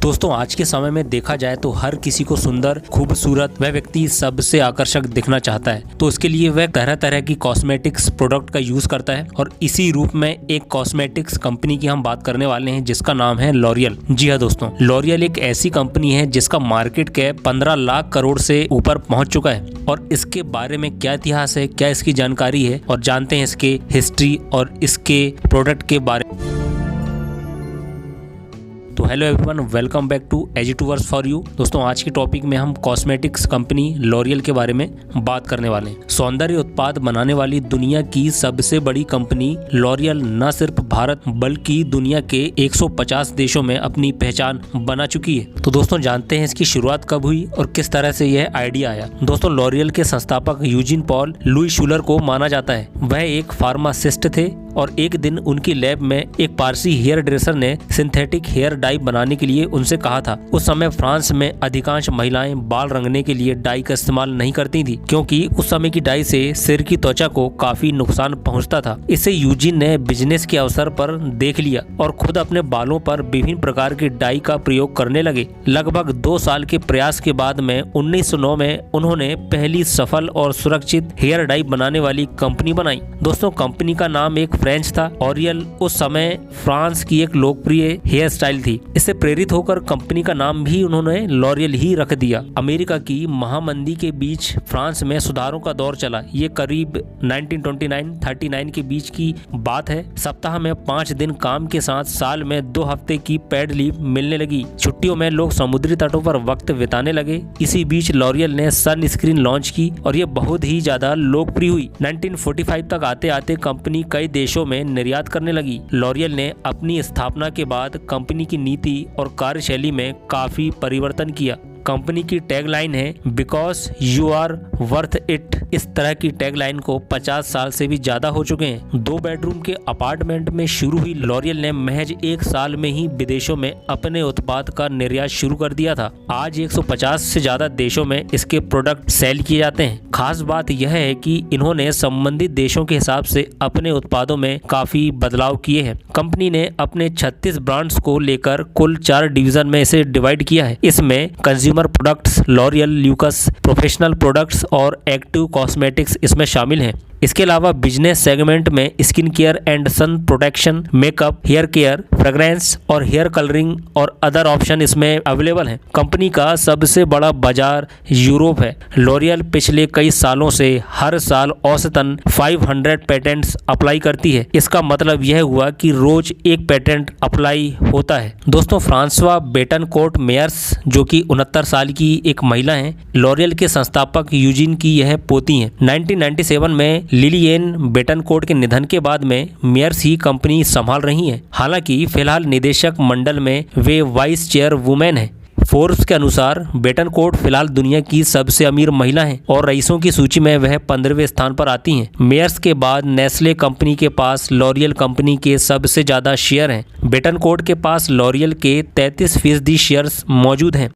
दोस्तों आज के समय में देखा जाए तो हर किसी को सुंदर, खूबसूरत वह व्यक्ति सबसे आकर्षक दिखना चाहता है। तो इसके लिए वह तरह तरह की कॉस्मेटिक्स प्रोडक्ट का यूज करता है और इसी रूप में एक कॉस्मेटिक्स कंपनी की हम बात करने वाले हैं जिसका नाम है लॉरियल। जी हाँ दोस्तों, लॉरियल एक ऐसी कंपनी है जिसका मार्केट कैप 15 लाख करोड़ से ऊपर पहुंच चुका है। और इसके बारे में क्या इतिहास है, क्या इसकी जानकारी है और जानते हैं इसके हिस्ट्री और इसके प्रोडक्ट के बारे में। तो hello everyone, welcome back to एजी2वर्स फॉर यू। दोस्तों आज की टॉपिक में हम कॉस्मेटिक्स कंपनी लॉरियल के बारे में बात करने वाले हैं। सौंदर्य उत्पाद बनाने वाली दुनिया की सबसे बड़ी कंपनी लॉरियल न सिर्फ भारत बल्कि दुनिया के 150 देशों में अपनी पहचान बना चुकी है। तो दोस्तों जानते हैं इसकी शुरुआत कब हुई और किस तरह से यह आइडिया आया। दोस्तों लॉरियल के संस्थापक यूजीन पॉल लुई शूलर को माना जाता है। वह एक फार्मासिस्ट थे और एक दिन उनकी लैब में एक पारसी हेयर ड्रेसर ने सिंथेटिक हेयर डाई बनाने के लिए उनसे कहा था। उस समय फ्रांस में अधिकांश महिलाएं बाल रंगने के लिए डाई का इस्तेमाल नहीं करती थी क्योंकि उस समय की डाई से सिर की त्वचा को काफी नुकसान पहुंचता था। इसे यूजीन ने बिजनेस के अवसर पर देख लिया और खुद अपने बालों पर विभिन्न प्रकार की डाई का प्रयोग करने लगे। लगभग 2 साल के प्रयास के बाद में 1909 में उन्होंने पहली सफल और सुरक्षित हेयर डाई बनाने वाली कंपनी बनाई। दोस्तों कंपनी का नाम एक फ्रेंच था। लॉरियल उस समय फ्रांस की एक लोकप्रिय हेयर स्टाइल थी। इससे प्रेरित होकर कंपनी का नाम भी उन्होंने लॉरियल ही रख दिया। अमेरिका की महामंदी के बीच फ्रांस में सुधारों का दौर चला। ये करीब 1929-39 के बीच की बात है। सप्ताह में 5 दिन काम के साथ साल में 2 हफ्ते की पेड लीव मिलने लगी। छुट्टियों में लोग समुद्री तटों पर वक्त बिताने लगे। इसी बीच लॉरियल ने सनस्क्रीन लॉन्च की और ये बहुत ही ज्यादा लोकप्रिय हुई। 1945 तक आते आते कंपनी कई देशों में निर्यात करने लगी। लॉरियल ने अपनी स्थापना के बाद कंपनी की नीति और कार्यशैली में काफी परिवर्तन किया। कंपनी की टैगलाइन है because you are worth it. इस तरह की टैगलाइन को 50 साल से भी ज्यादा हो चुके हैं। 2 बेडरूम के अपार्टमेंट में शुरू हुई लॉरियल ने महज 1 साल में ही विदेशों में अपने उत्पाद का निर्यात शुरू कर दिया था। आज 150 से ज्यादा देशों में इसके प्रोडक्ट सेल किए जाते हैं। खास बात यह है कि इन्होंने संबंधित देशों के हिसाब से अपने उत्पादों में काफी बदलाव किए हैं। कंपनी ने अपने 36 ब्रांड्स को लेकर कुल 4 डिवीजन में इसे डिवाइड किया है। इसमें consumer products, L'Oreal luxe, professional products और एक्टिव कॉस्मेटिक्स इसमें शामिल हैं। इसके अलावा बिजनेस सेगमेंट में skin care and sun protection, makeup, hair care, fragrance और हेयर कलरिंग और अदर ऑप्शन इसमें अवेलेबल हैं। कंपनी का सबसे बड़ा बाजार यूरोप है। लॉरियल पिछले कई सालों से हर साल औसतन 500 पेटेंट्स अप्लाई करती है। इसका मतलब यह हुआ कि रोज एक पेटेंट अप्लाई होता है। दोस्तों फ्रांसवा बेटनकोर्ट मेयर्स जो कि 69 साल की एक महिला हैं, लॉरियल के संस्थापक यूजीन की यह पोती हैं। 1997 में लिलियन बेटनकोर्ट के निधन के बाद में मेयर्स ही कंपनी संभाल रही हैं। हालांकि फिलहाल निदेशक मंडल में वे वाइस चेयर वुमेन हैं। फोर्ब्स के अनुसार बेटनकोर्ट फिलहाल दुनिया की सबसे अमीर महिला हैं और रईसों की सूची में वह 15वें स्थान पर आती हैं। मेयर्स के बाद नेस्ले कंपनी के पास लॉरियल कंपनी के सबसे ज्यादा शेयर हैं। बेटनकोर्ट के पास लॉरियल के 33% शेयर्स मौजूद हैं।